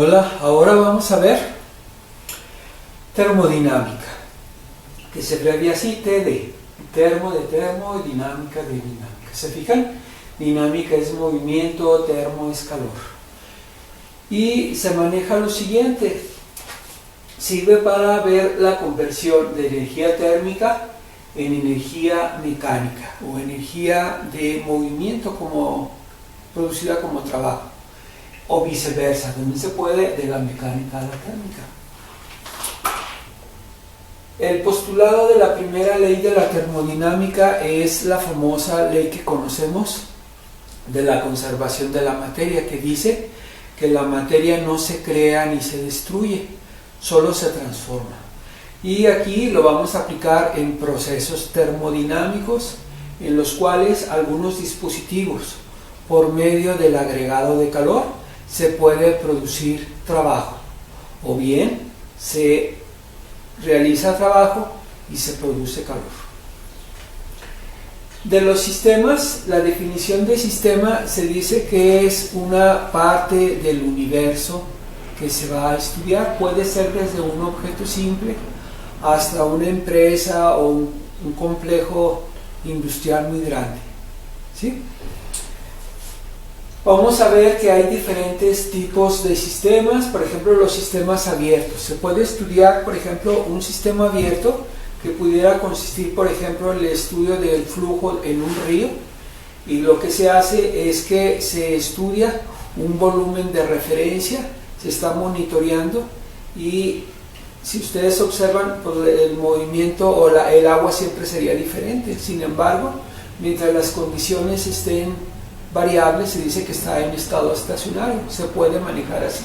Hola, ahora vamos a ver termodinámica, que se abrevia así, TD, termo de termo y dinámica de dinámica. ¿Se fijan? Dinámica es movimiento, termo es calor. Y se maneja lo siguiente, sirve para ver la conversión de energía térmica en energía mecánica o energía de movimiento como producida como trabajo, o viceversa, también se puede de la mecánica a la térmica. El postulado de la primera ley de la termodinámica es la famosa ley que conocemos de la conservación de la materia, que dice que la materia no se crea ni se destruye, solo se transforma. Y aquí lo vamos a aplicar en procesos termodinámicos en los cuales algunos dispositivos, por medio del agregado de calor, se puede producir trabajo, o bien se realiza trabajo y se produce calor. De los sistemas, la definición de sistema se dice que es una parte del universo que se va a estudiar. Puede ser desde un objeto simple hasta una empresa o un complejo industrial muy grande, ¿sí? Vamos a ver que hay diferentes tipos de sistemas, por ejemplo los sistemas abiertos. Se puede estudiar, por ejemplo, un sistema abierto que pudiera consistir, por ejemplo, en el estudio del flujo en un río, y lo que se hace es que se estudia un volumen de referencia, se está monitoreando, y si ustedes observan, pues el movimiento o el agua siempre sería diferente. Sin embargo, mientras las condiciones estén variables, se dice que está en estado estacionario, se puede manejar así.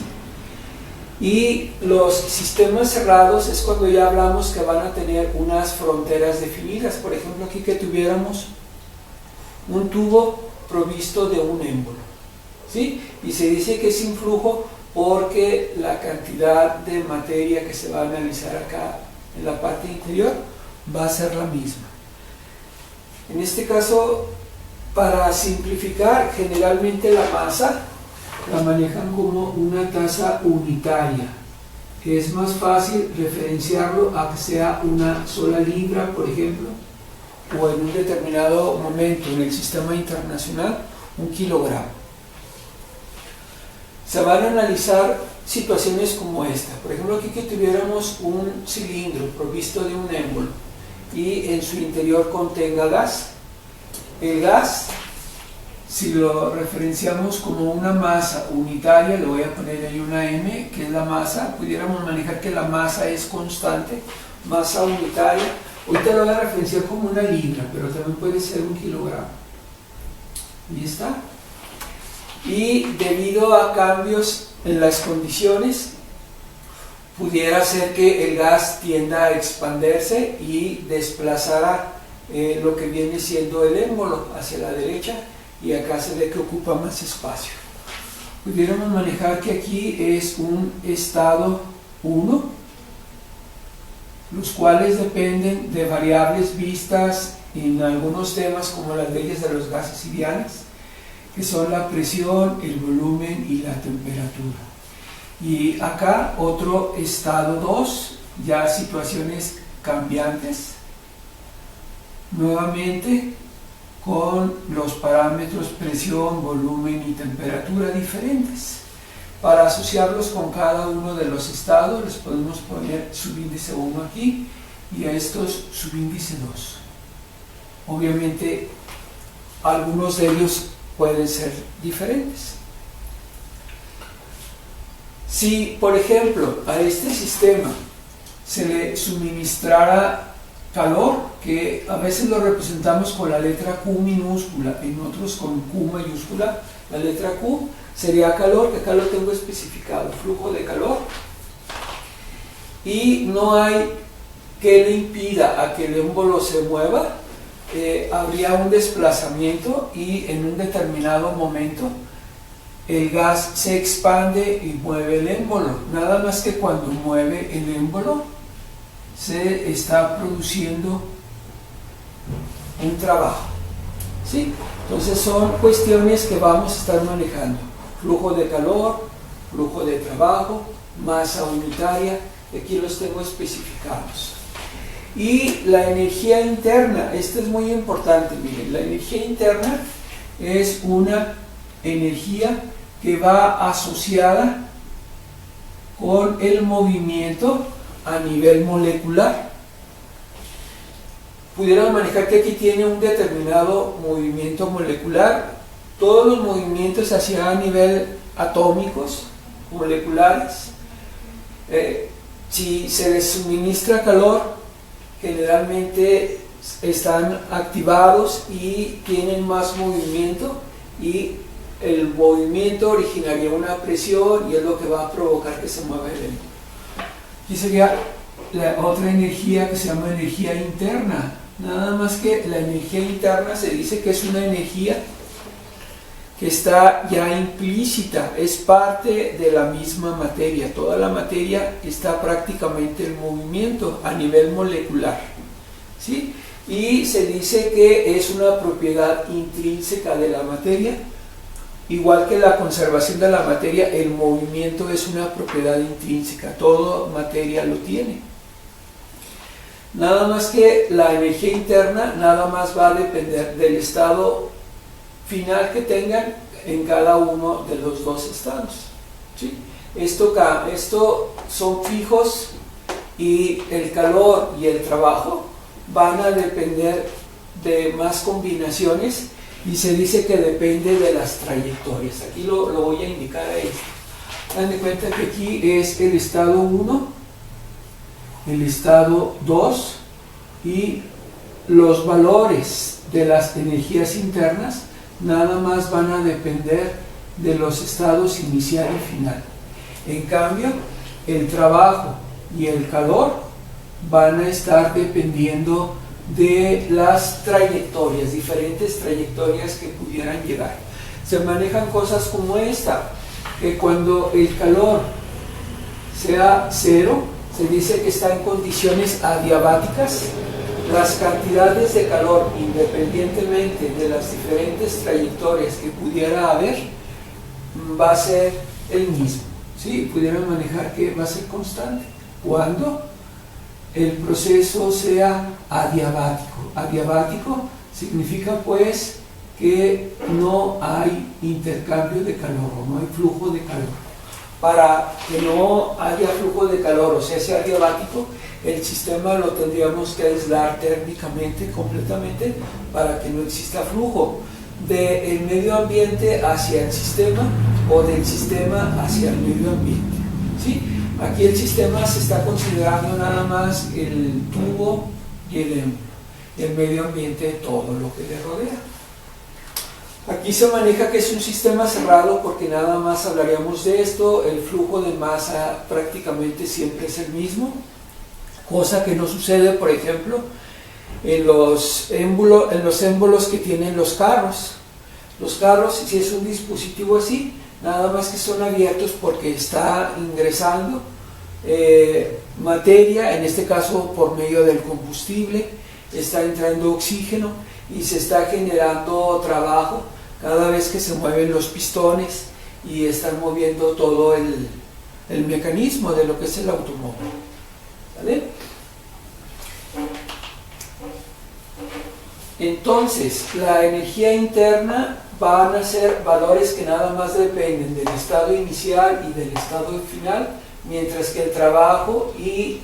Y los sistemas cerrados es cuando ya hablamos que van a tener unas fronteras definidas. Por ejemplo, aquí que tuviéramos un tubo provisto de un émbolo, ¿sí? Y se dice que es sin flujo porque la cantidad de materia que se va a analizar acá en la parte interior va a ser la misma. En este caso, para simplificar, generalmente la masa la manejan como una tasa unitaria. Es más fácil referenciarlo a que sea una sola libra, por ejemplo, o en un determinado momento en el sistema internacional, 1 kilogramo. Se van a analizar situaciones como esta. Por ejemplo, aquí que tuviéramos un cilindro provisto de un émbolo y en su interior contenga gas. El gas, si lo referenciamos como una masa unitaria, le voy a poner ahí una M, que es la masa, pudiéramos manejar que la masa es constante, masa unitaria. Ahorita lo voy a referenciar como una libra, pero también puede ser 1 kilogramo. Ahí está. Y debido a cambios en las condiciones, pudiera ser que el gas tienda a expandirse y desplazara lo que viene siendo el émbolo hacia la derecha, y acá se ve que ocupa más espacio. Pudiéramos manejar que aquí es un estado 1, los cuales dependen de variables vistas en algunos temas como las leyes de los gases ideales, que son la presión, el volumen y la temperatura. Y acá otro estado 2, ya situaciones cambiantes, nuevamente con los parámetros presión, volumen y temperatura diferentes. Para asociarlos con cada uno de los estados les podemos poner subíndice 1 aquí y a estos subíndice 2. Obviamente algunos de ellos pueden ser diferentes. Si, por ejemplo, a este sistema se le suministrara calor, que a veces lo representamos con la letra Q minúscula, en otros con Q mayúscula, la letra Q sería calor, que acá lo tengo especificado, flujo de calor, y no hay que le impida a que el émbolo se mueva. Habría un desplazamiento y en un determinado momento el gas se expande y mueve el émbolo. Nada más que cuando mueve el émbolo se está produciendo un trabajo, ¿sí? Entonces son cuestiones que vamos a estar manejando: flujo de calor, flujo de trabajo, masa unitaria, aquí los tengo especificados. Y la energía interna, esto es muy importante, miren, la energía interna es una energía que va asociada con el movimiento a nivel molecular. Pudiéramos manejar que aquí tiene un determinado movimiento molecular, todos los movimientos hacia a nivel atómicos, moleculares. Si se les suministra calor, generalmente están activados y tienen más movimiento, y el movimiento originaría una presión y es lo que va a provocar que se mueva el elemento. Aquí sería la otra energía que se llama energía interna. Nada más que la energía interna se dice que es una energía que está ya implícita, es parte de la misma materia. Toda la materia está prácticamente en movimiento a nivel molecular, ¿sí? Y se dice que es una propiedad intrínseca de la materia. Igual que la conservación de la materia, el movimiento es una propiedad intrínseca, toda materia lo tiene. Nada más que la energía interna nada más va a depender del estado final que tengan en cada uno de los dos estados, ¿sí? Esto son fijos, y el calor y el trabajo van a depender de más combinaciones, y se dice que depende de las trayectorias. Aquí lo voy a indicar a esto. Dan de cuenta que aquí es el estado 1, el estado 2, y los valores de las energías internas nada más van a depender de los estados inicial y final. En cambio, el trabajo y el calor van a estar dependiendo de las trayectorias, diferentes trayectorias que pudieran llegar. Se manejan cosas como esta, que cuando el calor sea cero, se dice que está en condiciones adiabáticas. Las cantidades de calor, independientemente de las diferentes trayectorias que pudiera haber, va a ser el mismo, ¿sí? Pudieran manejar que va a ser constante cuando el proceso sea adiabático. Adiabático significa pues que no hay intercambio de calor, o no hay flujo de calor. Para que no haya flujo de calor, o sea adiabático, el sistema lo tendríamos que aislar térmicamente completamente para que no exista flujo del medio ambiente hacia el sistema, o del sistema hacia el medio ambiente, ¿sí? Aquí el sistema se está considerando nada más el tubo y el medio ambiente, todo lo que le rodea. Aquí se maneja que es un sistema cerrado porque nada más hablaríamos de esto. El flujo de masa prácticamente siempre es el mismo, cosa que no sucede, por ejemplo, en los émbolos que tienen los carros. Los carros, si es un dispositivo así, nada más que son abiertos porque está ingresando materia, en este caso por medio del combustible, está entrando oxígeno y se está generando trabajo cada vez que se mueven los pistones y están moviendo todo el mecanismo de lo que es el automóvil, ¿vale? Entonces, la energía interna van a ser valores que nada más dependen del estado inicial y del estado final, mientras que el trabajo y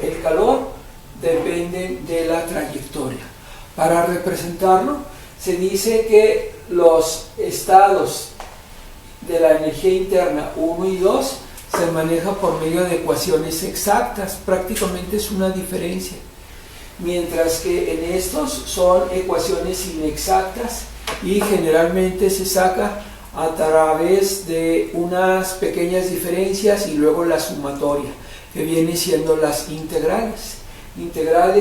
el calor dependen de la trayectoria. Para representarlo, se dice que los estados de la energía interna 1 y 2 se manejan por medio de ecuaciones exactas, prácticamente es una diferencia, mientras que en estos son ecuaciones inexactas y generalmente se saca a través de unas pequeñas diferencias y luego la sumatoria, que viene siendo las integrales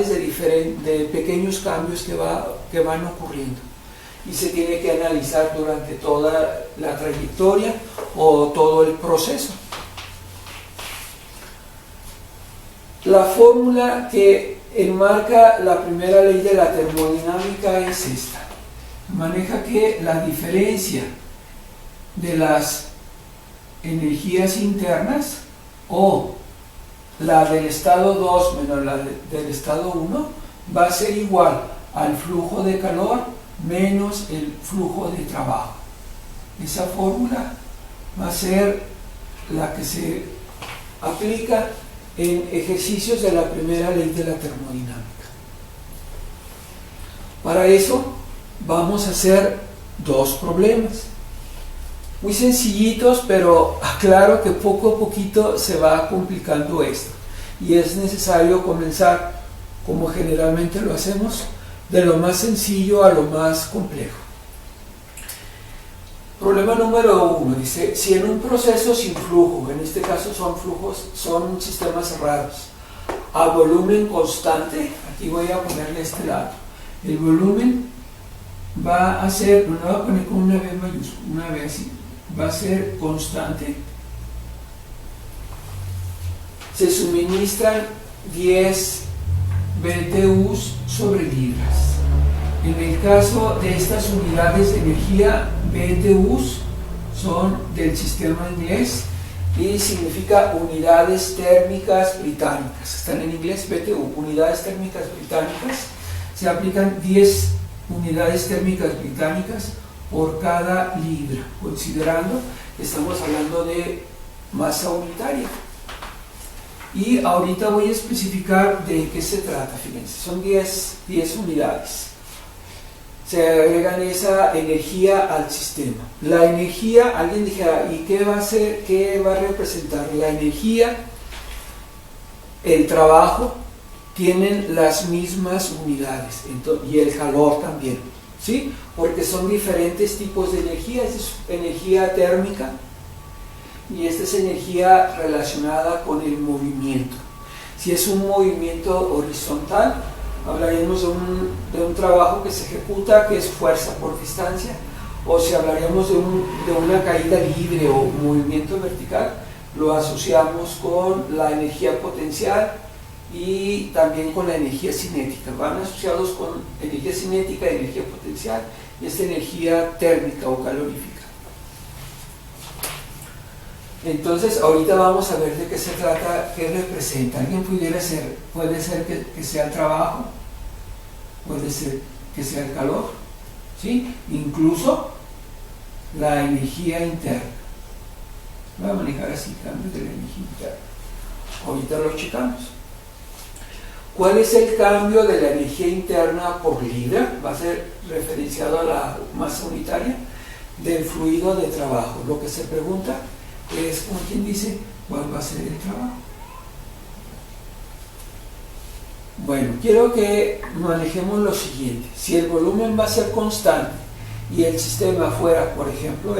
de pequeños cambios que van ocurriendo, y se tiene que analizar durante toda la trayectoria o todo el proceso. La fórmula que enmarca la primera ley de la termodinámica es esta. Maneja que la diferencia de las energías internas, o la del estado 2 menos la del estado 1 va a ser igual al flujo de calor menos el flujo de trabajo. Esa fórmula va a ser la que se aplica en ejercicios de la primera ley de la termodinámica. Para eso vamos a hacer dos problemas muy sencillitos, pero aclaro que poco a poquito se va complicando esto y es necesario comenzar, como generalmente lo hacemos, de lo más sencillo a lo más complejo. Problema número 1, dice, si en un proceso sin flujo, en este caso son sistemas cerrados, a volumen constante, aquí voy a ponerle este lado, el volumen va a ser, no lo voy a poner con una B mayúscula, una B así, va a ser constante, se suministran 10 BTUs sobre libras. En el caso de estas unidades de energía, BTUs son del sistema inglés y significa unidades térmicas británicas. Están en inglés, BTU, unidades térmicas británicas. Se aplican 10 unidades térmicas británicas por cada libra, considerando que estamos hablando de masa unitaria. Y ahorita voy a especificar de qué se trata, fíjense, son 10 unidades. Se agregan esa energía al sistema. La energía, alguien dijera, ¿y qué va a hacer? ¿Qué va a representar? La energía, el trabajo, tienen las mismas unidades, y el calor también, ¿sí? Porque son diferentes tipos de energía. Esta es energía térmica y esta es energía relacionada con el movimiento. Si es un movimiento horizontal, hablaríamos de un trabajo que se ejecuta, que es fuerza por distancia, o si hablaríamos de una caída libre o movimiento vertical, lo asociamos con la energía potencial y también con la energía cinética. Van asociados con energía cinética, energía potencial y esta energía térmica o calorífica. Entonces, ahorita vamos a ver de qué se trata, qué representa. Alguien puede ser que sea el trabajo, puede ser que sea el calor, ¿sí? Incluso la energía interna. Voy a manejar así, cambios de la energía interna. Ahorita lo checamos. ¿Cuál es el cambio de la energía interna por libra? Va a ser referenciado a la masa unitaria del fluido de trabajo. Lo que se pregunta es, como quien dice, ¿cuál va a ser el trabajo? Bueno, quiero que manejemos lo siguiente. Si el volumen va a ser constante y el sistema fuera, por ejemplo,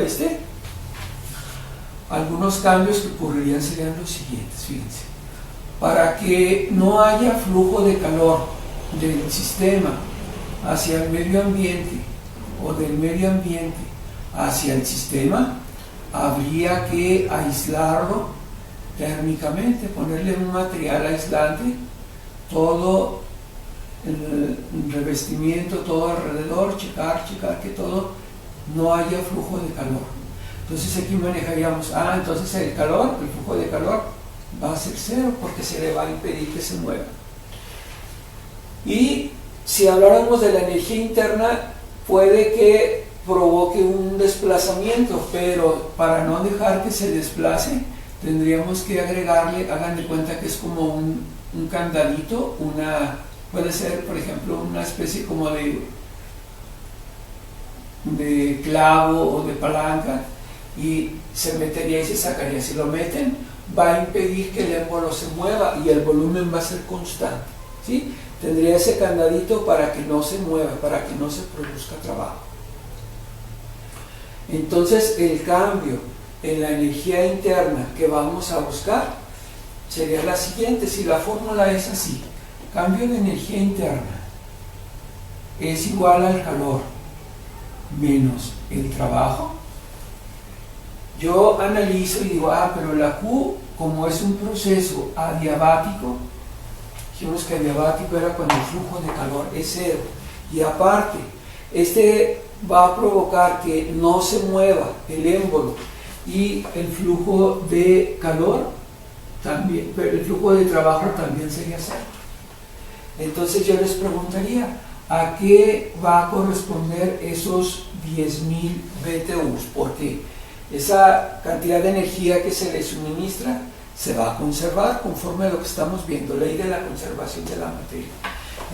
algunos cambios que ocurrirían serían los siguientes, fíjense. Para que no haya flujo de calor del sistema hacia el medio ambiente o del medio ambiente hacia el sistema, habría que aislarlo térmicamente, ponerle un material aislante, todo el revestimiento, todo alrededor, checar que todo no haya flujo de calor. Entonces aquí manejaríamos, entonces el flujo de calor va a ser cero porque se le va a impedir que se mueva. Y si habláramos de la energía interna, puede que provoque un desplazamiento, pero para no dejar que se desplace, tendríamos que agregarle, hagan de cuenta que es como un candadito, puede ser, por ejemplo, una especie como de clavo o de palanca, y se metería y se sacaría. Si lo meten, va a impedir que el émbolo se mueva y el volumen va a ser constante, ¿sí? Tendría ese candadito para que no se mueva, para que no se produzca trabajo. Entonces, el cambio en la energía interna que vamos a buscar sería la siguiente. Si la fórmula es así, cambio de energía interna es igual al calor menos el trabajo, yo analizo y digo, pero la Q, como es un proceso adiabático, dijimos que adiabático era cuando el flujo de calor es cero, y aparte, va a provocar que no se mueva el émbolo y el flujo de calor también, pero el flujo de trabajo también sería cero. Entonces yo les preguntaría, ¿a qué va a corresponder esos 10.000 BTUs? Porque esa cantidad de energía que se le suministra se va a conservar conforme a lo que estamos viendo, ley de la conservación de la materia.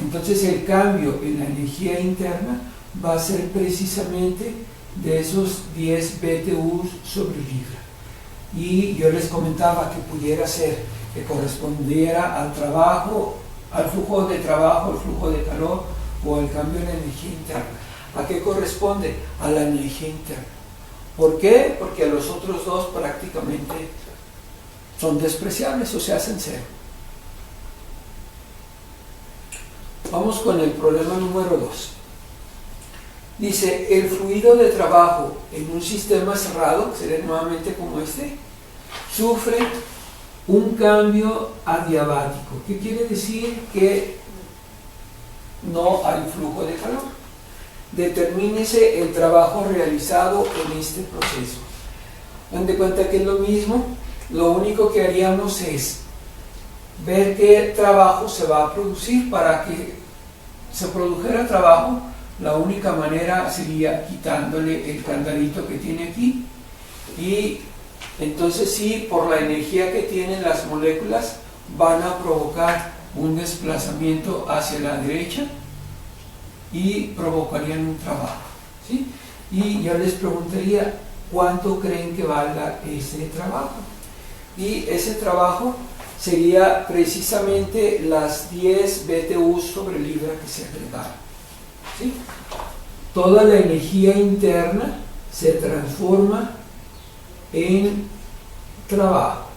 Entonces el cambio en la energía interna va a ser precisamente de esos 10 BTUs sobre libra. Y yo les comentaba que pudiera ser que correspondiera al trabajo, al flujo de trabajo, al flujo de calor o al cambio en la energía interna. ¿A qué corresponde? A la energía interna. ¿Por qué? Porque los otros dos prácticamente son despreciables o se hacen cero. Vamos con el problema número 2. Dice, el fluido de trabajo en un sistema cerrado, que sería nuevamente como este, sufre un cambio adiabático. ¿Qué quiere decir? Que no hay flujo de calor. Determínese el trabajo realizado en este proceso. Dan de cuenta que es lo mismo, lo único que haríamos es ver qué trabajo se va a producir. Para que se produjera trabajo, la única manera sería quitándole el candadito que tiene aquí, y entonces sí, por la energía que tienen las moléculas, van a provocar un desplazamiento hacia la derecha y provocarían un trabajo, ¿sí? Y yo les preguntaría, ¿cuánto creen que valga ese trabajo? Y ese trabajo sería precisamente las 10 BTU sobre libra que se agregaron, ¿sí? Toda la energía interna se transforma en trabajo.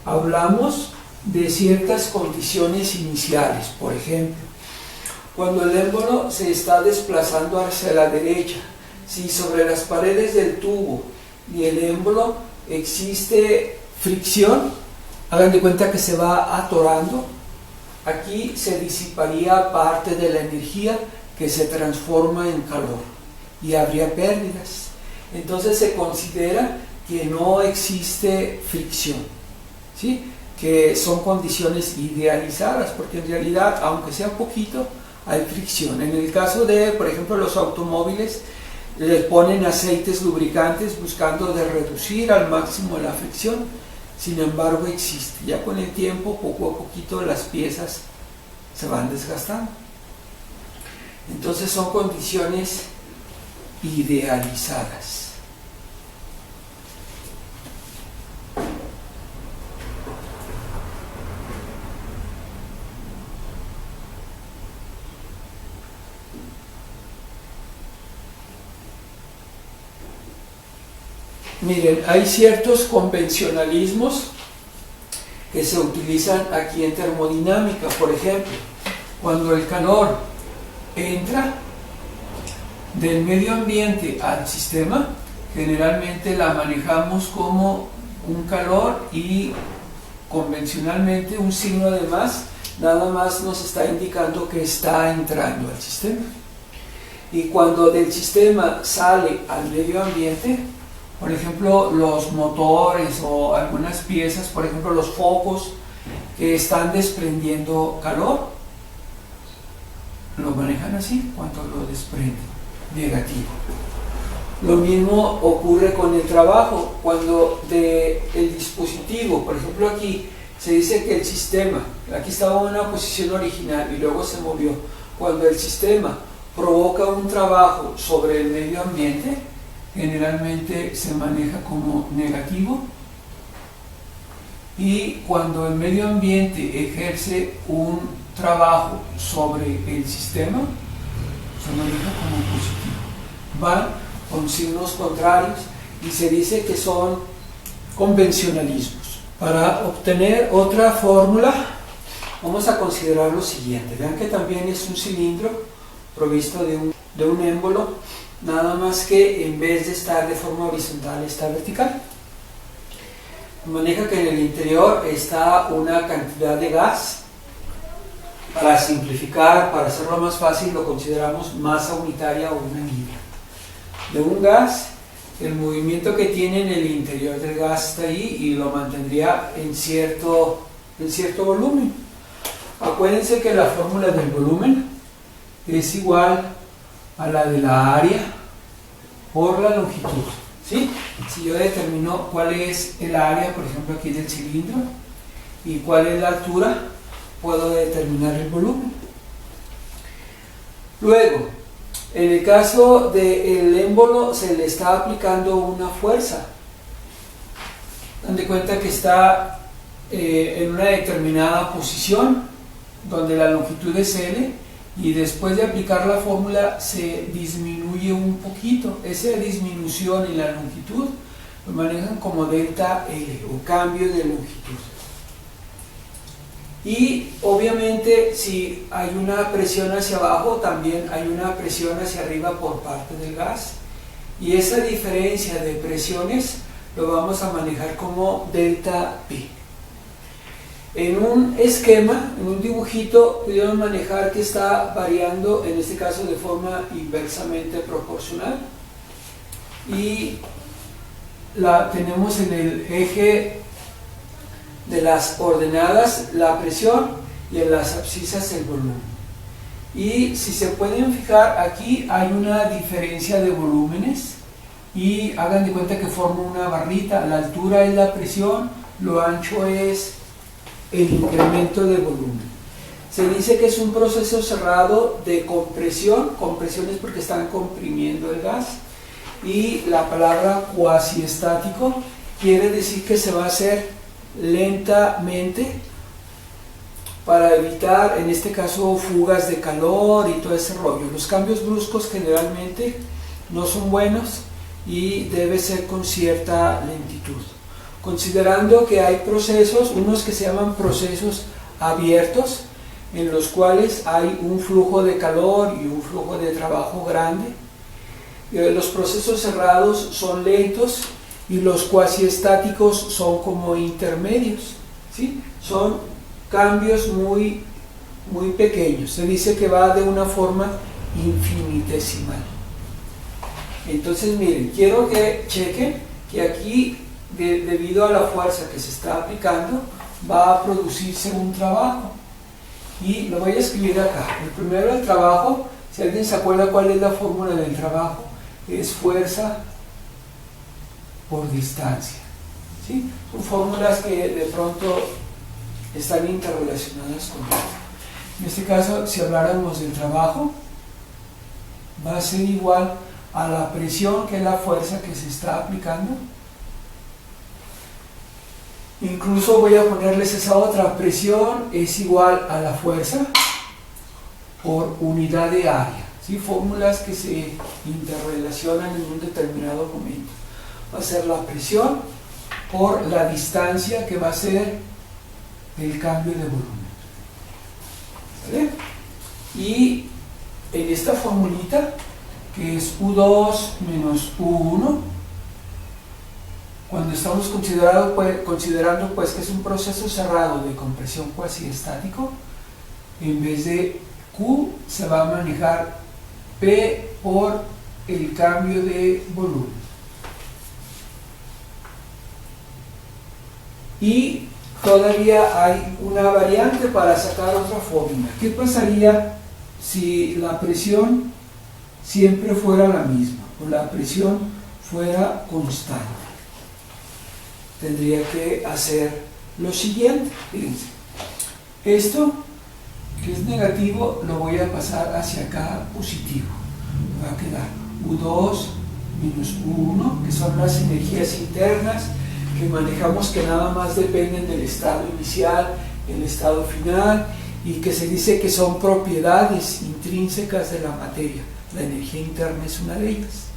Hablamos de ciertas condiciones iniciales. Por ejemplo, cuando el émbolo se está desplazando hacia la derecha, si sobre las paredes del tubo y el émbolo existe fricción, hagan de cuenta que se va atorando, aquí se disiparía parte de la energía que se transforma en calor y habría pérdidas. Entonces se considera que no existe fricción, ¿sí? Que son condiciones idealizadas, porque en realidad, aunque sea poquito, hay fricción. En el caso de, por ejemplo, los automóviles, les ponen aceites lubricantes buscando de reducir al máximo la fricción. Sin embargo, existe. Ya con el tiempo, poco a poquito, las piezas se van desgastando. Entonces son condiciones idealizadas. Miren, hay ciertos convencionalismos que se utilizan aquí en termodinámica. Por ejemplo, cuando el calor entra del medio ambiente al sistema, generalmente la manejamos como un calor y convencionalmente un signo de más nada más nos está indicando que está entrando al sistema. Y cuando del sistema sale al medio ambiente, por ejemplo, los motores o algunas piezas, por ejemplo, los focos que están desprendiendo calor, lo manejan así cuando lo desprenden, negativo. Lo mismo ocurre con el trabajo, cuando el dispositivo, por ejemplo aquí, se dice que el sistema, aquí estaba en una posición original y luego se movió, cuando el sistema provoca un trabajo sobre el medio ambiente, generalmente se maneja como negativo, y cuando el medio ambiente ejerce un trabajo sobre el sistema, se maneja como positivo. Van con signos contrarios y se dice que son convencionalismos. Para obtener otra fórmula, vamos a considerar lo siguiente. Vean que también es un cilindro provisto de un émbolo, nada más que en vez de estar de forma horizontal está vertical. Maneja que en el interior está una cantidad de gas. Para simplificar, para hacerlo más fácil, lo consideramos masa unitaria o una libra. De un gas el movimiento que tiene en el interior del gas está ahí y lo mantendría en cierto volumen. Acuérdense que la fórmula del volumen es igual a la de la área por la longitud, ¿sí? Si yo determino cuál es el área, por ejemplo aquí del cilindro, y cuál es la altura, puedo determinar el volumen. Luego, en el caso del émbolo se le está aplicando una fuerza. Dan de cuenta que está en una determinada posición donde la longitud es L, y después de aplicar la fórmula se disminuye un poquito. Esa disminución en la longitud lo manejan como delta L o cambio de longitud. Y obviamente si hay una presión hacia abajo, también hay una presión hacia arriba por parte del gas, y esa diferencia de presiones lo vamos a manejar como delta P. En un esquema, en un dibujito, pudimos manejar que está variando, en este caso de forma inversamente proporcional, y tenemos en el eje de las ordenadas la presión y en las abscisas el volumen. Y si se pueden fijar, aquí hay una diferencia de volúmenes y hagan de cuenta que forma una barrita. La altura es la presión, lo ancho es el incremento de volumen. Se dice que es un proceso cerrado de compresión. Compresión es porque están comprimiendo el gas, y la palabra cuasi estático quiere decir que se va a hacer lentamente para evitar, en este caso, fugas de calor y todo ese rollo. Los cambios bruscos generalmente no son buenos y debe ser con cierta lentitud, considerando que hay procesos, unos que se llaman procesos abiertos, en los cuales hay un flujo de calor y un flujo de trabajo grande. Los procesos cerrados son lentos, y los cuasi estáticos son como intermedios, ¿sí? Son cambios muy pequeños. Se dice que va de una forma infinitesimal. Entonces miren, quiero que chequen que aquí, debido a la fuerza que se está aplicando, va a producirse un trabajo, y lo voy a escribir acá. El primero, el trabajo, si alguien se acuerda cuál es la fórmula del trabajo, es fuerza por distancia, ¿sí? Son fórmulas que de pronto están interrelacionadas con esto. En este caso, si habláramos del trabajo, va a ser igual a la presión, que es la fuerza que se está aplicando. Incluso voy a ponerles esa otra: presión es igual a la fuerza por unidad de área, ¿sí? Fórmulas que se interrelacionan en un determinado momento. Va a ser la presión por la distancia, que va a ser el cambio de volumen, ¿vale? Y en esta formulita, que es U2 menos U1, cuando estamos considerando pues que es un proceso cerrado de compresión cuasi estático, en vez de Q se va a manejar P por el cambio de volumen. Y todavía hay una variante para sacar otra fórmula. ¿Qué pasaría si la presión siempre fuera la misma, o la presión fuera constante? Tendría que hacer lo siguiente. Fíjense, esto que es negativo lo voy a pasar hacia acá positivo. Va a quedar U2 menos U1, que son las energías internas que manejamos, que nada más dependen del estado inicial, el estado final, y que se dice que son propiedades intrínsecas de la materia. La energía interna es una de ellas.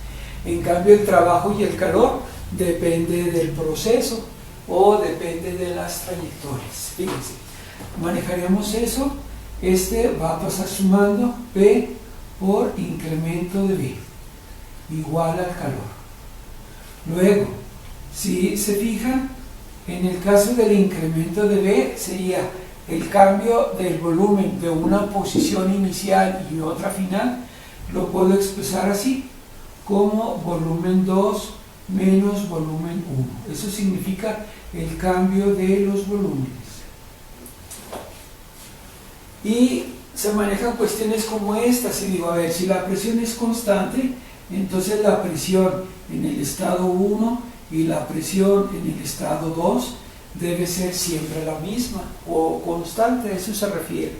En cambio, el trabajo y el calor depende del proceso o depende de las trayectorias. Fíjense, manejaremos eso. Este va a pasar sumando P por incremento de V igual al calor. Luego, si se fijan, en el caso del incremento de V sería el cambio del volumen de una posición inicial y otra final. Lo puedo expresar así, como volumen 2 menos volumen 1. Eso significa el cambio de los volúmenes. Y se manejan cuestiones como estas. Y digo, a ver, si la presión es constante, entonces la presión en el estado 1 y la presión en el estado 2 debe ser siempre la misma o constante, a eso se refiere,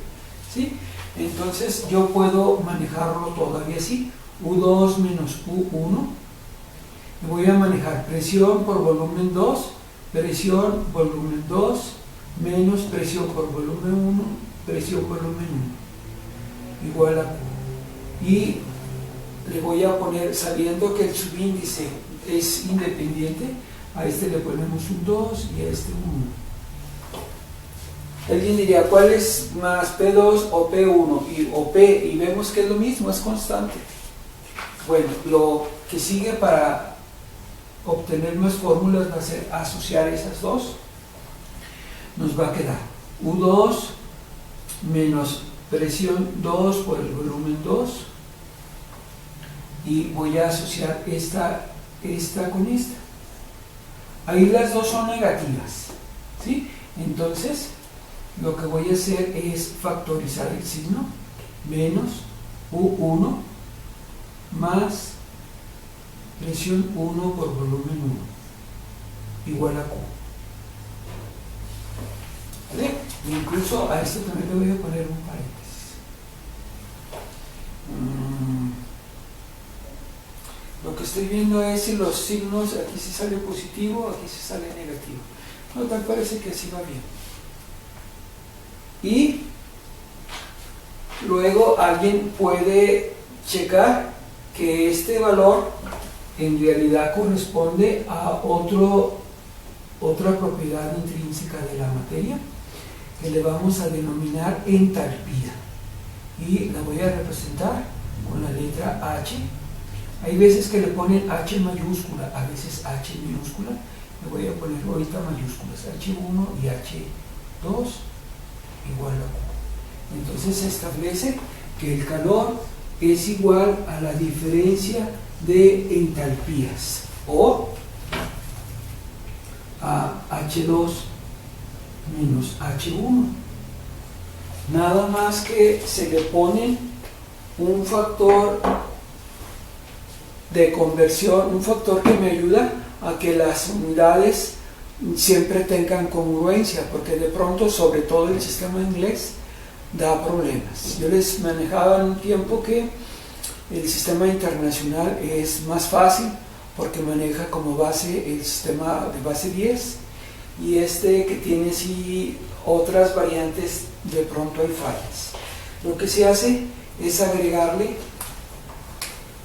¿sí? Entonces yo puedo manejarlo todavía así, U2 menos U1. Voy a manejar presión por volumen 2, presión volumen 2, menos presión por volumen 1, presión volumen 1, igual a Q. Y le voy a poner, sabiendo que el subíndice es independiente, a este le ponemos un 2 y a este un 1. Alguien diría, ¿cuál es más P2 o P1 o P? Y vemos que es lo mismo, es constante. Bueno, lo que sigue para obtener más fórmulas va a ser asociar esas dos. Nos va a quedar U2 menos presión 2 por el volumen 2. Y voy a asociar esta con esta. Ahí las dos son negativas, ¿sí? Entonces, lo que voy a hacer es factorizar el signo, menos U1 más presión 1 por volumen 1, igual a Q. ¿Vale? Incluso a esto también le voy a poner un paréntesis. Lo que estoy viendo es si los signos, aquí sí sale positivo, aquí sí sale negativo. No, tal parece que así va bien. Y luego alguien puede checar que este valor en realidad corresponde a otra propiedad intrínseca de la materia que le vamos a denominar entalpía. Y la voy a representar con la letra H. Hay veces que le ponen H mayúscula, a veces H minúscula. Le voy a poner ahorita mayúsculas, H1 y H2 igual a Q. Entonces se establece que el calor es igual a la diferencia de entalpías, o a H2 menos H1. Nada más que se le pone un factor de conversión, un factor que me ayuda a que las unidades siempre tengan congruencia, porque de pronto, sobre todo el sistema inglés, da problemas. Yo les manejaba en un tiempo que el sistema internacional es más fácil porque maneja como base el sistema de base 10, y este que tiene sí otras variantes, de pronto hay fallas. Lo que se hace es agregarle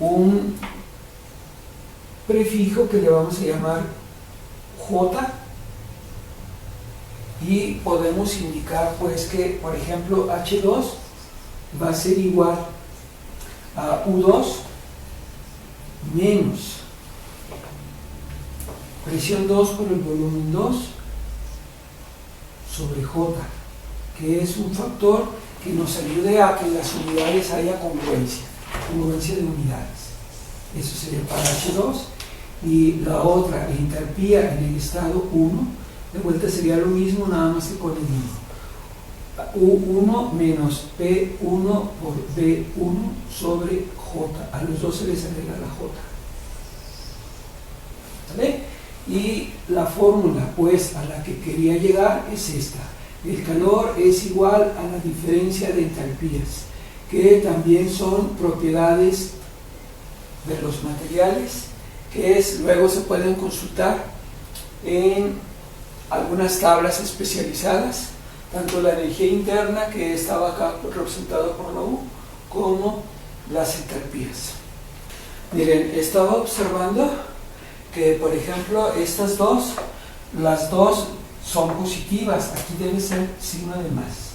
un prefijo que le vamos a llamar J, y podemos indicar pues que, por ejemplo, H2 va a ser igual a U2 menos presión 2 por el volumen 2 sobre J, que es un factor que nos ayude a que en las unidades haya congruencia de unidades. Eso sería para H2. Y la otra, entalpía en el estado 1, de vuelta sería lo mismo, nada más que con el 1. U1 menos P1 por B1 sobre J. A los dos se les agrega la J. ¿Vale? Y la fórmula, pues, a la que quería llegar es esta. El calor es igual a la diferencia de entalpías, que también son propiedades de los materiales, que luego se pueden consultar en algunas tablas especializadas, tanto la energía interna, que estaba acá representada por la U, como las entalpías. Miren, estaba observando que, por ejemplo, estas dos, las dos son positivas. Aquí debe ser signo de más.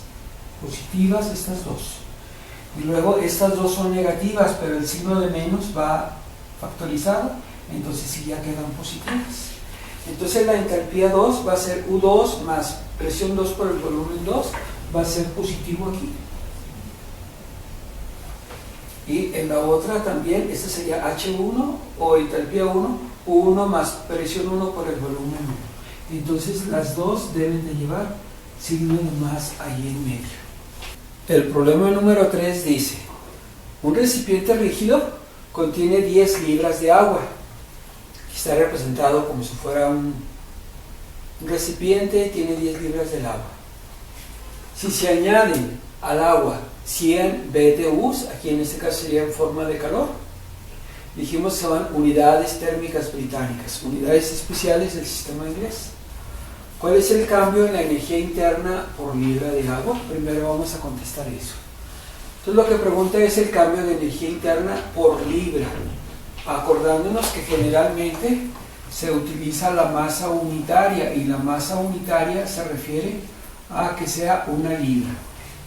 Positivas estas dos. Y luego estas dos son negativas, pero el signo de menos va factorizado, entonces sí ya quedan positivas. Entonces la entalpía 2 va a ser U2 más presión 2 por el volumen 2, va a ser positivo aquí. Y en la otra también, esta sería H1 o entalpía 1 U1 más presión 1 por el volumen 1. Entonces las dos deben de llevar signo de más ahí en medio. El problema número 3 dice: un recipiente rígido contiene 10 libras de agua. Aquí está representado como si fuera un recipiente, tiene 10 libras del agua. Si se añaden al agua 100 BTUs, aquí en este caso sería en forma de calor, dijimos que se llaman unidades térmicas británicas, unidades especiales del sistema inglés. ¿Cuál es el cambio en la energía interna por libra de agua? Primero vamos a contestar eso. Entonces lo que pregunta es el cambio de energía interna por libra, acordándonos que generalmente se utiliza la masa unitaria, y la masa unitaria se refiere a que sea una libra,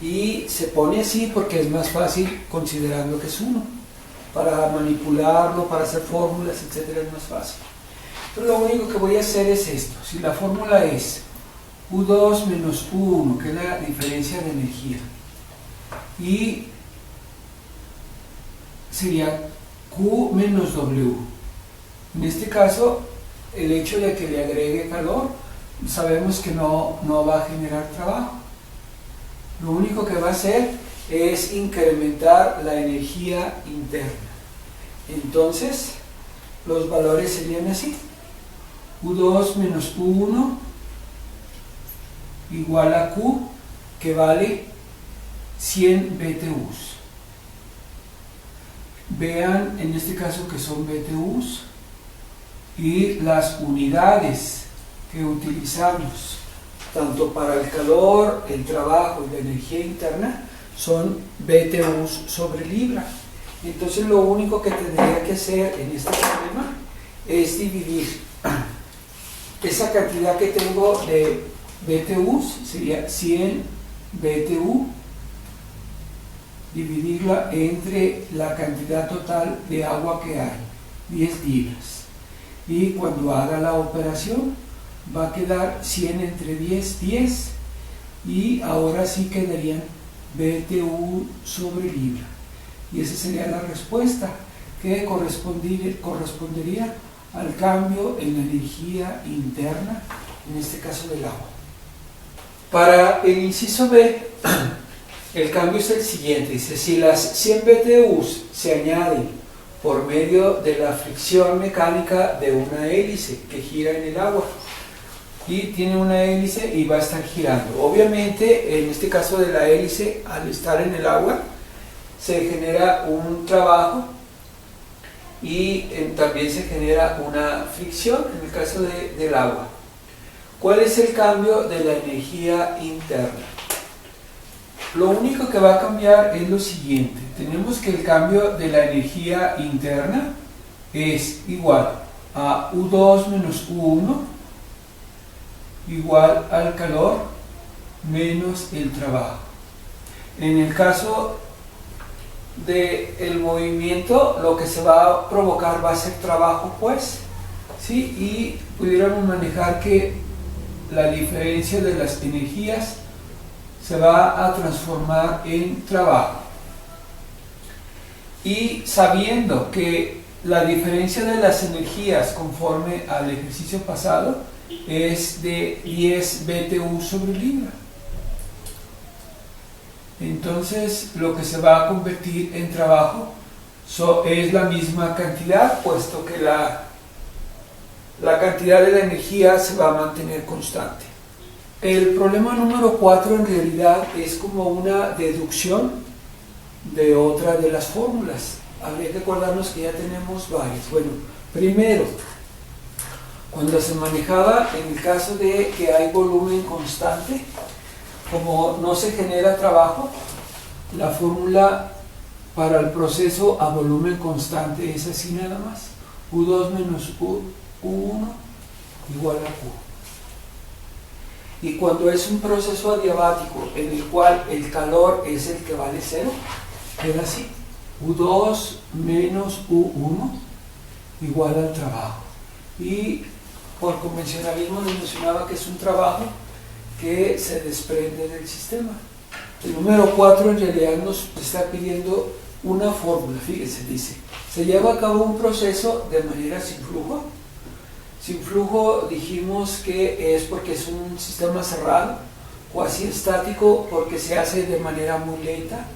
y se pone así porque es más fácil considerando que es uno. Para manipularlo, para hacer fórmulas, etcétera, es más fácil. Entonces lo único que voy a hacer es esto. Si la fórmula es U2 menos U1, que es la diferencia de energía, y sería Q menos W. En este caso, el hecho de que le agregue calor, sabemos que no va a generar trabajo. Lo único que va a hacer es incrementar la energía interna. Entonces, los valores serían así: U2 menos U1 igual a Q, que vale 100 BTUs. Vean en este caso que son BTUs, y las unidades que utilizamos tanto para el calor, el trabajo y la energía interna son BTUs sobre libra. Entonces lo único que tendría que hacer en este problema es dividir esa cantidad que tengo de BTUs, sería 100 BTU, dividirla entre la cantidad total de agua que hay, 10 libras. Y cuando haga la operación va a quedar 100 entre 10, 10, y ahora sí quedarían BTU sobre libra. Y esa sería la respuesta, que correspondería al cambio en la energía interna, en este caso del agua. Para el inciso B, el cambio es el siguiente. Dice: si las 100 BTUs se añaden por medio de la fricción mecánica de una hélice que gira en el agua, y tiene una hélice y va a estar girando. Obviamente, en este caso de la hélice, al estar en el agua, se genera un trabajo y también se genera una fricción en el caso del agua. ¿Cuál es el cambio de la energía interna? Lo único que va a cambiar es lo siguiente. Tenemos que el cambio de la energía interna es igual a U2 menos U1 igual al calor menos el trabajo. En el caso del movimiento, lo que se va a provocar va a ser trabajo, pues, ¿sí? Y pudiéramos manejar que la diferencia de las energías se va a transformar en trabajo. Y sabiendo que la diferencia de las energías conforme al ejercicio pasado es de 10 BTU sobre libra, entonces lo que se va a convertir en trabajo es la misma cantidad, puesto que la cantidad de la energía se va a mantener constante. El problema número 4 en realidad es como una deducción de otra de las fórmulas. Habría que acordarnos que ya tenemos varias. Bueno, primero, cuando se manejaba en el caso de que hay volumen constante, como no se genera trabajo, la fórmula para el proceso a volumen constante es así nada más: U2 menos U1 igual a Q. Y cuando es un proceso adiabático en el cual el calor es el que vale 0, queda así: U2 menos U1 igual al trabajo. Y por convencionalismo les mencionaba que es un trabajo que se desprende del sistema. El número 4 en realidad nos está pidiendo una fórmula. Fíjense, dice: se lleva a cabo un proceso de manera sin flujo Sin flujo dijimos que es porque es un sistema cerrado, cuasi estático porque se hace de manera muy lenta,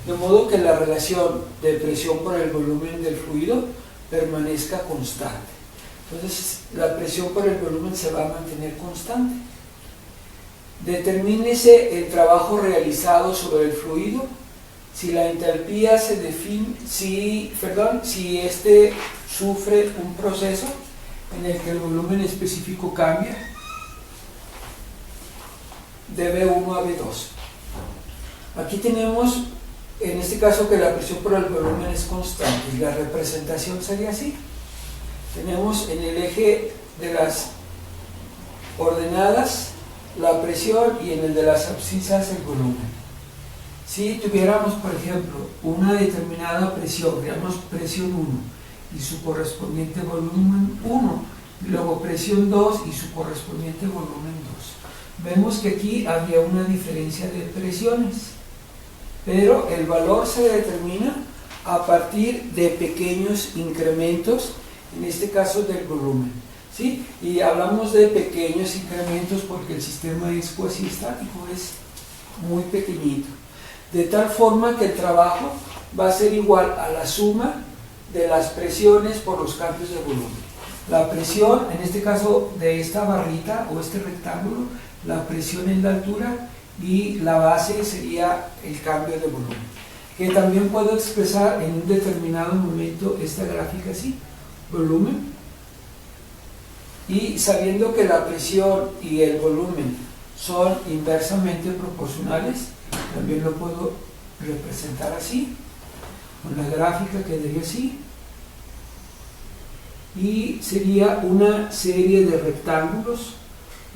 de modo que la relación de presión por el volumen del fluido permanezca constante. Entonces la presión por el volumen se va a mantener constante. Determínese el trabajo realizado sobre el fluido, si la entalpía se define, si este sufre un proceso en el que el volumen específico cambia de B1 a B2. Aquí tenemos, en este caso, que la presión por el volumen es constante y la representación sería así. Tenemos en el eje de las ordenadas la presión y en el de las abscisas el volumen. Si tuviéramos, por ejemplo, una determinada presión, digamos presión 1 y su correspondiente volumen 1, y luego presión 2 y su correspondiente volumen 2. Vemos que aquí había una diferencia de presiones, pero el valor se determina a partir de pequeños incrementos, en este caso del volumen, ¿sí? Y hablamos de pequeños incrementos porque el sistema es cuasi estático, es muy pequeñito, de tal forma que el trabajo va a ser igual a la suma de las presiones por los cambios de volumen. La presión, en este caso de esta barrita o este rectángulo, la presión en la altura, y la base sería el cambio de volumen, que también puedo expresar en un determinado momento esta gráfica así: volumen, y sabiendo que la presión y el volumen son inversamente proporcionales, también lo puedo representar así, con la gráfica quedaría así, y sería una serie de rectángulos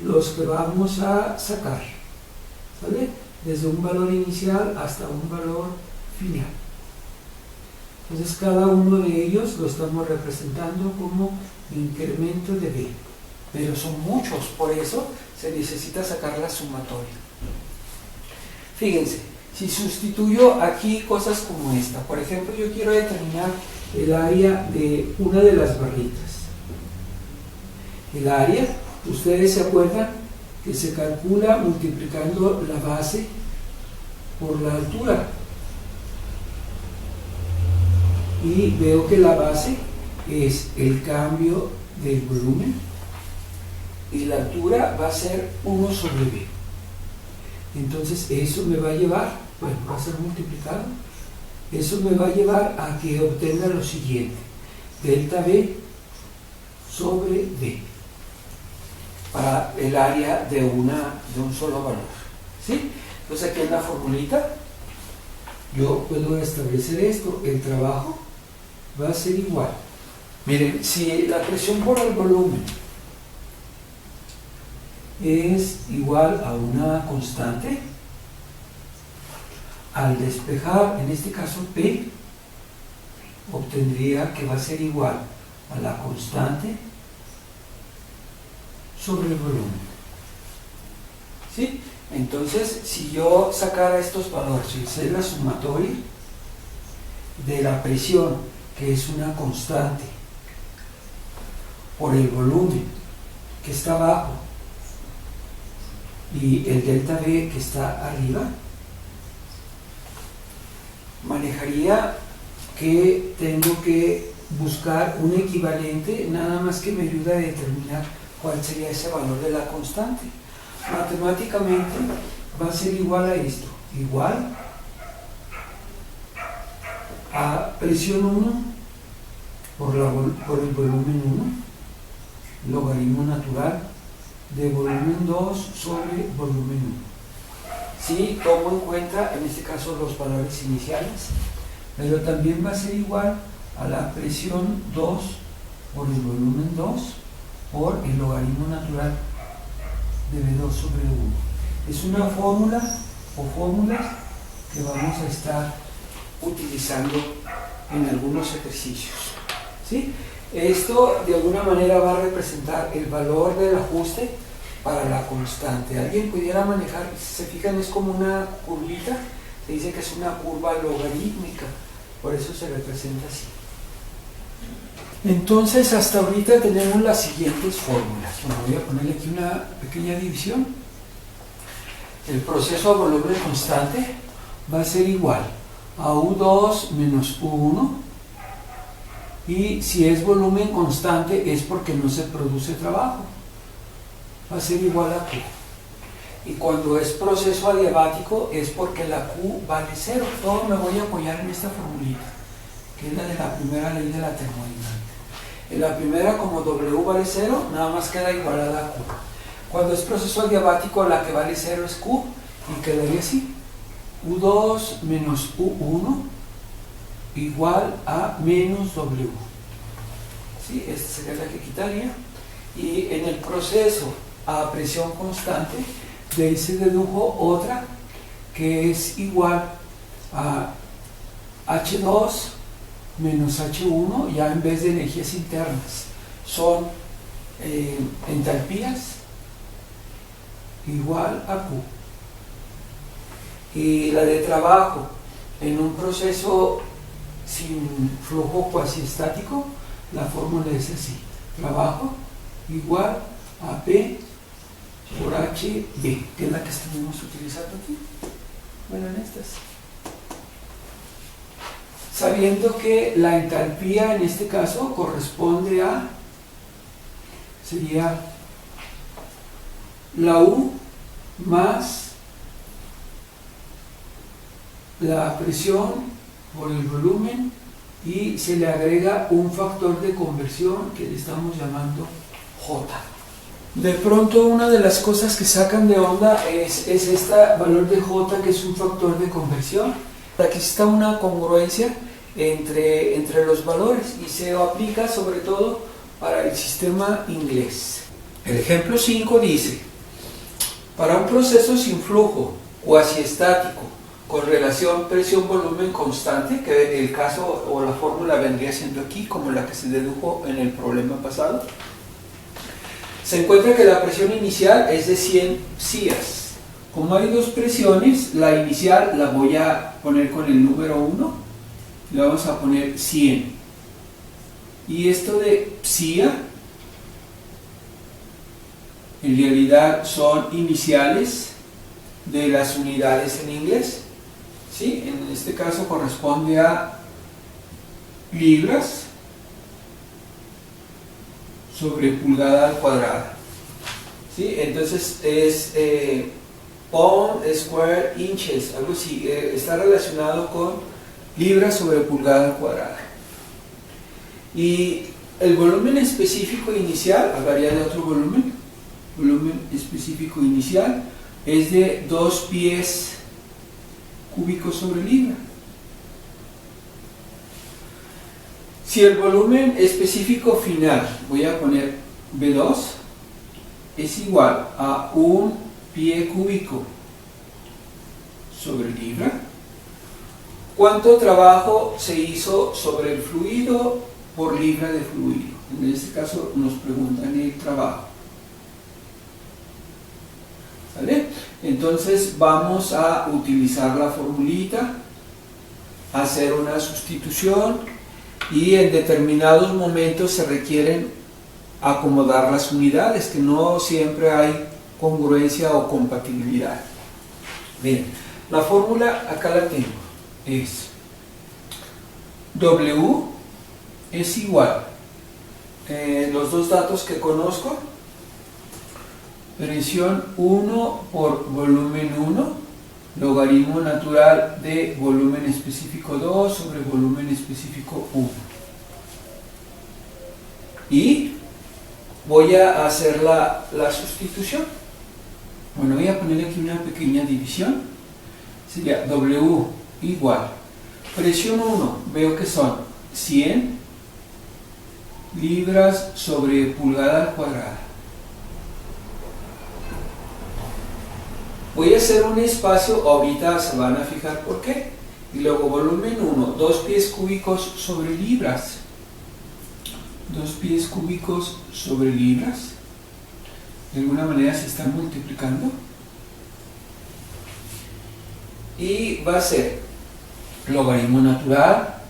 los que vamos a sacar, ¿vale? Desde un valor inicial hasta un valor final. Entonces cada uno de ellos lo estamos representando como incremento de B, pero son muchos, por eso se necesita sacar la sumatoria. Fíjense, si sustituyo aquí cosas como esta, por ejemplo, yo quiero determinar el área de una de las barritas. El área, ustedes se acuerdan que se calcula multiplicando la base por la altura, y veo que la base es el cambio del volumen y la altura va a ser 1 sobre B. Entonces eso me va a llevar, bueno, va a ser multiplicado, eso me va a llevar a que obtenga lo siguiente: delta B sobre B, para el área de un solo valor, ¿sí? Entonces aquí en la formulita yo puedo establecer esto: el trabajo va a ser igual. Miren, si la presión por el volumen es igual a una constante, al despejar, en este caso P, obtendría que va a ser igual a la constante sobre el volumen, ¿sí? Entonces, si yo sacara estos valores y hacer la sumatoria de la presión, que es una constante, por el volumen, que está abajo, y el delta B, que está arriba, manejaría que tengo que buscar un equivalente, nada más que me ayuda a determinar cuál sería ese valor de la constante. Matemáticamente va a ser igual a esto, igual a presión 1 por el volumen 1, logaritmo natural de volumen 2 sobre volumen 1. Sí, tomo en cuenta en este caso los valores iniciales, pero también va a ser igual a la presión 2 por el volumen 2 por el logaritmo natural de B2 sobre 1. Es una fórmula o fórmulas que vamos a estar utilizando en algunos ejercicios, ¿sí? Esto de alguna manera va a representar el valor del ajuste para la constante. ¿Alguien pudiera manejar? Si se fijan, es como una curvita, se dice que es una curva logarítmica, por eso se representa así. Entonces hasta ahorita tenemos las siguientes fórmulas. Bueno, voy a ponerle aquí una pequeña división. El proceso a volumen constante va a ser igual a U2 menos U1, y si es volumen constante es porque no se produce trabajo, va a ser igual a Q. Y cuando es proceso adiabático es porque la Q vale 0. Todo me voy a apoyar en esta formulita, que es la de la primera ley de la termodinámica. En la primera, como W vale 0, nada más queda igualada a Q. Cuando es proceso adiabático, la que vale 0 es Q, y quedaría así: U2 menos U1 igual a menos W. ¿Sí? Esta sería la que quitaría. Y en el proceso a presión constante, de ahí se dedujo otra que es igual a H2 menos H1, ya en vez de energías internas son entalpías, igual a Q. Y la de trabajo en un proceso sin flujo cuasi estático, la fórmula es así: trabajo igual a P por HB, que es la que estuvimos utilizando aquí. Bueno, en estas. Sabiendo que la entalpía en este caso corresponde a, sería la U más la presión por el volumen, y se le agrega un factor de conversión que le estamos llamando J. De pronto una de las cosas que sacan de onda es este valor de J, que es un factor de conversión. Aquí está una congruencia entre los valores, y se aplica sobre todo para el sistema inglés. El ejemplo 5 dice: para un proceso sin flujo cuasi estático con relación presión-volumen constante, que el caso o la fórmula vendría siendo aquí como la que se dedujo en el problema pasado, se encuentra que la presión inicial es de 100 psias. Como hay dos presiones, la inicial la voy a poner con el número 1, le vamos a poner 100. Y esto de psia, en realidad son iniciales de las unidades en inglés. ¿Sí? En este caso corresponde a libras sobre pulgada al cuadrada. ¿Sí? Entonces es pound square inches, algo así, está relacionado con libras sobre pulgada al cuadrada. Y el volumen específico inicial, hablaría de otro volumen específico inicial, es de 2 pies cúbicos sobre libra. Si el volumen específico final, voy a poner B2, es igual a 1 pie cúbico sobre libra, ¿cuánto trabajo se hizo sobre el fluido por libra de fluido? En este caso nos preguntan el trabajo. ¿Vale? Entonces vamos a utilizar la formulita, hacer una sustitución, y en determinados momentos se requieren acomodar las unidades, que no siempre hay congruencia o compatibilidad. Bien, la fórmula acá la tengo, es W es igual, los dos datos que conozco, presión 1 por volumen 1, logaritmo natural de volumen específico 2 sobre volumen específico 1. Y voy a hacer la sustitución. Bueno, voy a poner aquí una pequeña división. Sería W igual, presión 1, veo que son 100 libras sobre pulgada al cuadrado. Voy a hacer un espacio, ahorita se van a fijar por qué. Y luego volumen 1, 2 pies cúbicos sobre libras. 2 pies cúbicos sobre libras. De alguna manera se están multiplicando. Y va a ser logaritmo natural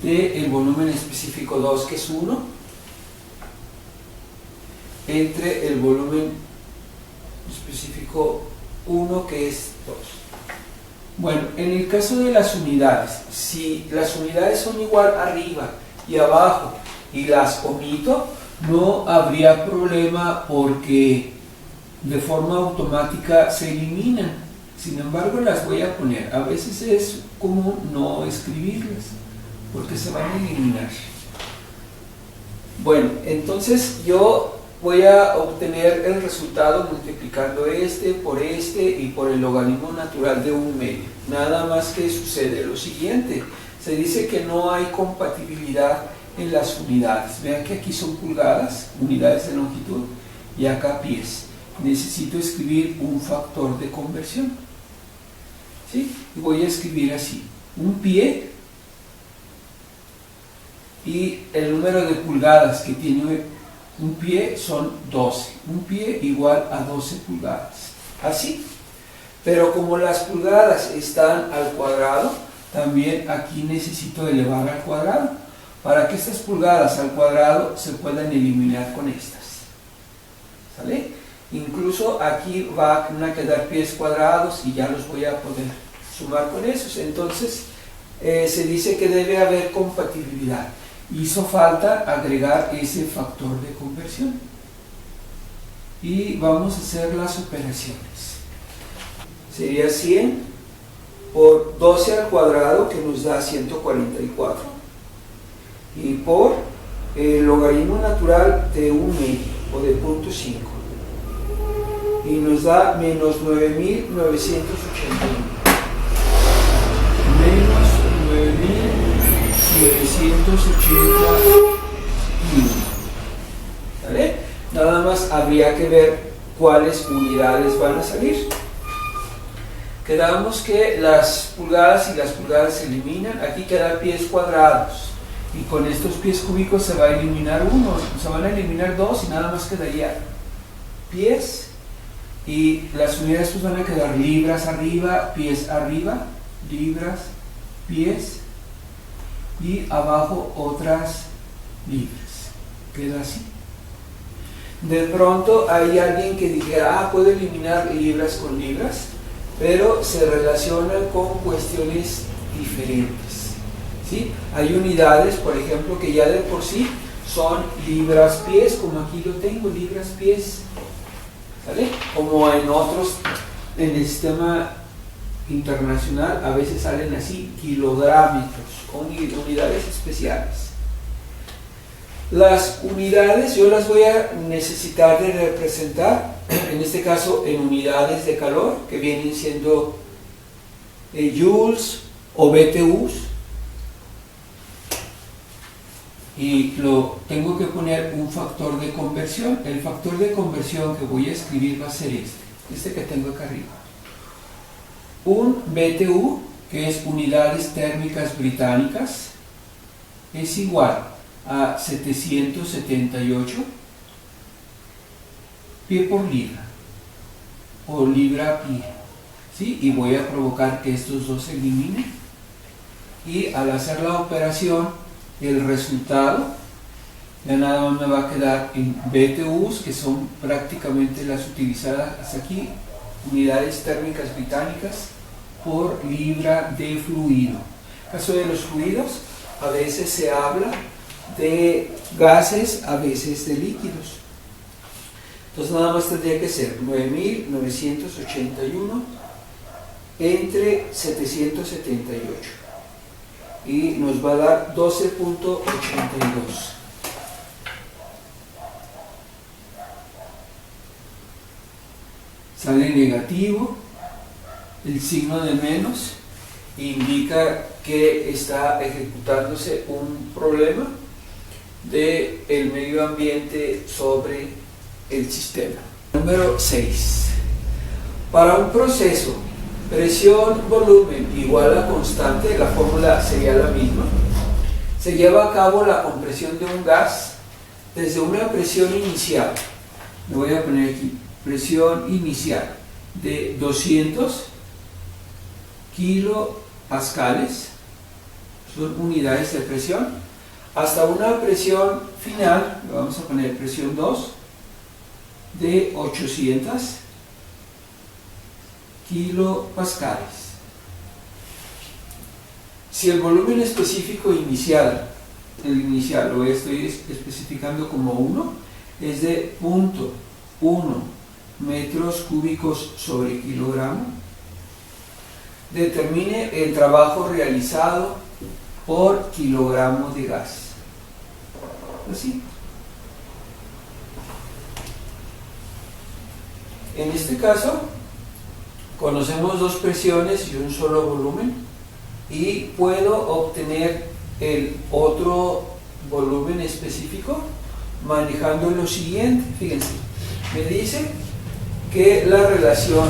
del volumen específico 2, que es 1, entre el volumen específico 1, que es 2. Bueno, en el caso de las unidades, si las unidades son igual arriba y abajo y las omito, no habría problema porque de forma automática se eliminan. Sin embargo, las voy a poner. A veces es común no escribirlas porque se van a eliminar. Bueno, entonces yo voy a obtener el resultado multiplicando este y por el logaritmo natural de 1/2. Nada más que sucede lo siguiente: se dice que no hay compatibilidad en las unidades. Vean que aquí son pulgadas, unidades de longitud, y acá pies. Necesito escribir un factor de conversión, ¿sí? Y voy a escribir así: un pie, y el número de pulgadas que tiene un pie son 12. Un pie igual a 12 pulgadas. Así. Pero como las pulgadas están al cuadrado, también aquí necesito elevar al cuadrado, para que estas pulgadas al cuadrado se puedan eliminar con estas. ¿Sale? Incluso aquí van a quedar pies cuadrados y ya los voy a poder sumar con esos. Entonces se dice que debe haber compatibilidad. Hizo falta agregar ese factor de conversión. Y vamos a hacer las operaciones. Sería 100 por 12 al cuadrado, que nos da 144. Y por el logaritmo natural de 1/2 o de 0.5. Y nos da menos 9.981. Menos 9.981. ¿Vale? Nada más habría que ver cuáles unidades van a salir. Quedamos que las pulgadas y las pulgadas se eliminan. Aquí quedan pies cuadrados. Y con estos pies cúbicos se va a eliminar uno. Se van a eliminar dos y nada más quedaría pies. Y las unidades pues van a quedar libras arriba, libras, pies, y abajo otras libras. Queda así. De pronto hay alguien que dijera, puedo eliminar libras con libras, pero se relacionan con cuestiones diferentes, ¿sí? Hay unidades, por ejemplo, que ya de por sí son libras pies, como aquí lo tengo, libras pies, ¿sale? Como en otros, en el sistema internacional, a veces salen así, kilográmetros, con unidades especiales. Las unidades yo las voy a necesitar de representar, en este caso en unidades de calor, que vienen siendo joules o BTUs, y lo tengo que poner un factor de conversión. El factor de conversión que voy a escribir va a ser este que tengo acá arriba. Un BTU, que es unidades térmicas británicas, es igual a 778 pie por libra, o libra pie, ¿sí? Y voy a provocar que estos dos se eliminen, y al hacer la operación, el resultado ya nada más me va a quedar en BTUs, que son prácticamente las utilizadas hasta aquí, unidades térmicas británicas por libra de fluido. En el caso de los fluidos, a veces se habla de gases, a veces de líquidos. Entonces nada más tendría que ser 9.981 entre 778 y nos va a dar 12.82. Sale negativo, el signo de menos indica que está ejecutándose un problema del medio ambiente sobre el sistema. Número 6. Para un proceso presión-volumen igual a constante, la fórmula sería la misma. Se lleva a cabo la compresión de un gas desde una presión inicial. Me voy a poner aquí, presión inicial de 200 kilopascales son unidades de presión, hasta una presión final, le vamos a poner presión 2, de 800 kilopascales. Si el volumen específico inicial, el inicial lo estoy especificando como 1, es de 0.1 metros cúbicos sobre kilogramo, determine el trabajo realizado por kilogramo de gas. Así. En este caso, conocemos dos presiones y un solo volumen, y puedo obtener el otro volumen específico manejando lo siguiente. Fíjense, me dice que la relación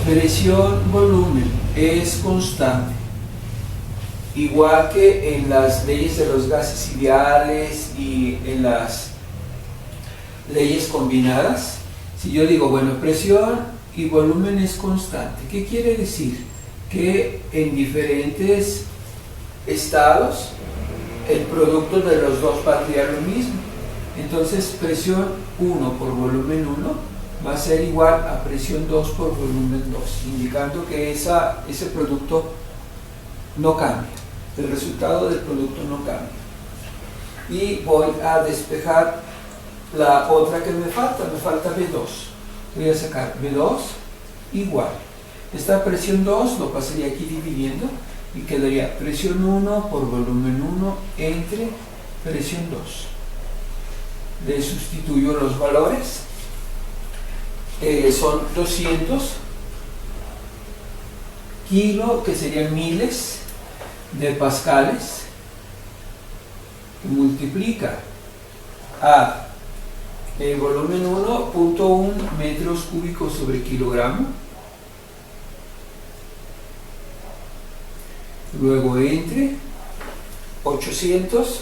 presión-volumen es constante, igual que en las leyes de los gases ideales y en las leyes combinadas. Si yo digo, bueno, presión y volumen es constante, ¿qué quiere decir? Que en diferentes estados el producto de los dos valdría lo mismo. Entonces presión 1 por volumen 1 va a ser igual a presión 2 por volumen 2, indicando que ese producto no cambia, el resultado del producto no cambia. Y voy a despejar la otra que me falta B2. Voy a sacar B2 igual. Esta presión 2 lo pasaría aquí dividiendo y quedaría presión 1 por volumen 1 entre presión 2. Le sustituyo los valores. Son 200 kilo, que serían miles de pascales, que multiplica a el volumen 1, 0.1 metros cúbicos sobre kilogramo, luego entre 800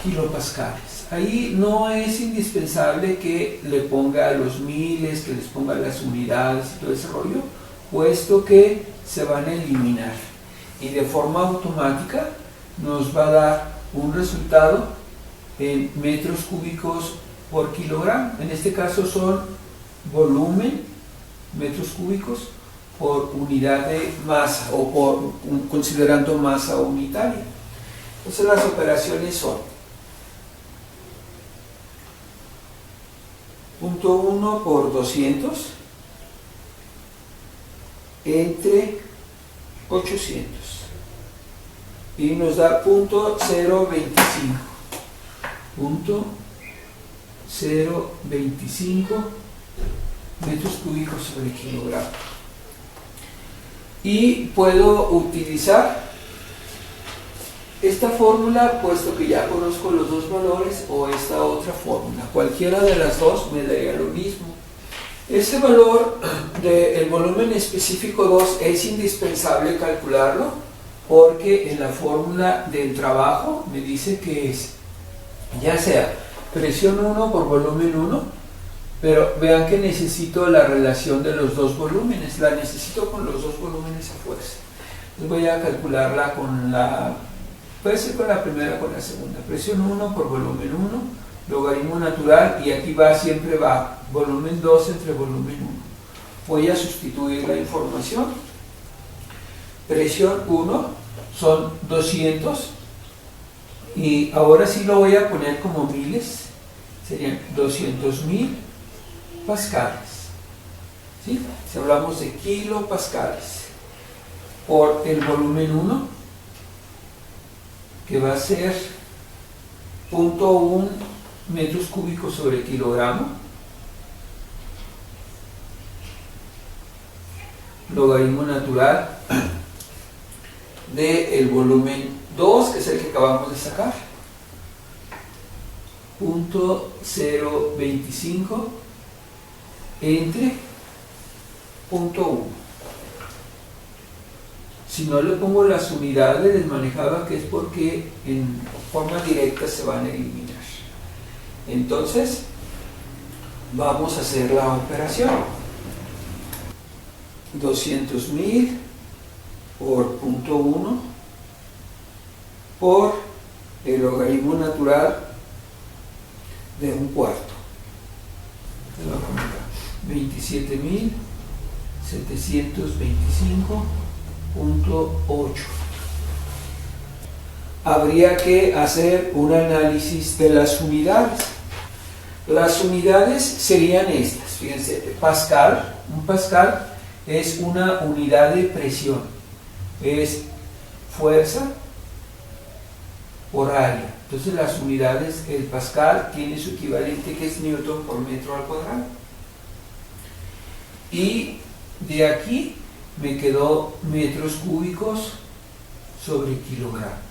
kilopascales. Ahí no es indispensable que le ponga los miles, que les ponga las unidades y todo ese rollo, puesto que se van a eliminar y de forma automática nos va a dar un resultado en metros cúbicos por kilogramo. En este caso son volumen, metros cúbicos por unidad de masa, o considerando masa unitaria. Entonces las operaciones son 0.1 por 200 entre 800 y nos da 0.025 metros cúbicos sobre kilogramo. Y puedo utilizar esta fórmula, puesto que ya conozco los dos valores, o esta otra fórmula. Cualquiera de las dos me daría lo mismo. Ese valor del volumen específico 2 es indispensable calcularlo, porque en la fórmula del trabajo me dice que es ya sea presión 1 por volumen 1, pero vean que necesito la relación de los dos volúmenes, la necesito con los dos volúmenes a fuerza. Entonces voy a calcularla con puede ser con la primera o con la segunda. Presión 1 por volumen 1, logaritmo natural, y aquí siempre va volumen 2 entre volumen 1. Voy a sustituir la información. Presión 1 son 200, y ahora sí lo voy a poner como miles, serían 200.000 pascales. ¿Sí? Si hablamos de kilopascales por el volumen 1, que va a ser 0.1 metros cúbicos sobre kilogramo, logaritmo natural del volumen 2, que es el que acabamos de sacar, 0.025 entre 0.1. Si no le pongo las unidades desmanejadas, que es porque en forma directa se van a eliminar. Entonces vamos a hacer la operación. 200.000 por 0.1 por el logaritmo natural de un cuarto. 27.725.8. Habría que hacer un análisis de las unidades. Las unidades serían estas. Fíjense, Pascal, un Pascal es una unidad de presión. Es fuerza por área. Entonces las unidades, el Pascal tiene su equivalente que es Newton por metro al cuadrado. Y de aquí me quedó metros cúbicos sobre kilogramo.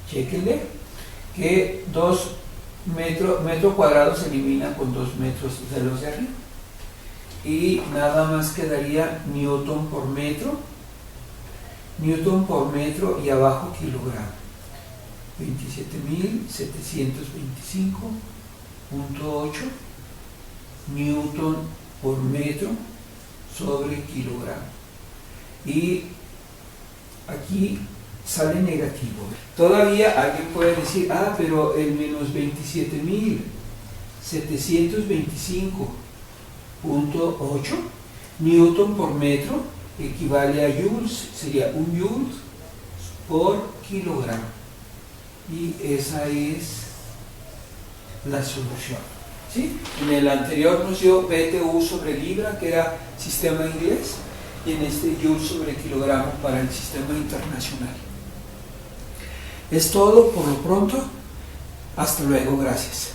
Chéquenle que 2 metro cuadrado se elimina con 2 metros de los de arriba. Y nada más quedaría Newton por metro y abajo kilogramo. 27.725.8 Newton por metro sobre kilogramo. Y aquí sale negativo. Todavía alguien puede decir, pero el menos 27.725.8 Newton por metro equivale a joules, sería un joules por kilogramo. Y esa es la solución. ¿Sí? En el anterior nos dio BTU sobre libra, que era sistema inglés, y en este joule sobre kilogramo para el sistema internacional. Es todo por lo pronto. Hasta luego, gracias.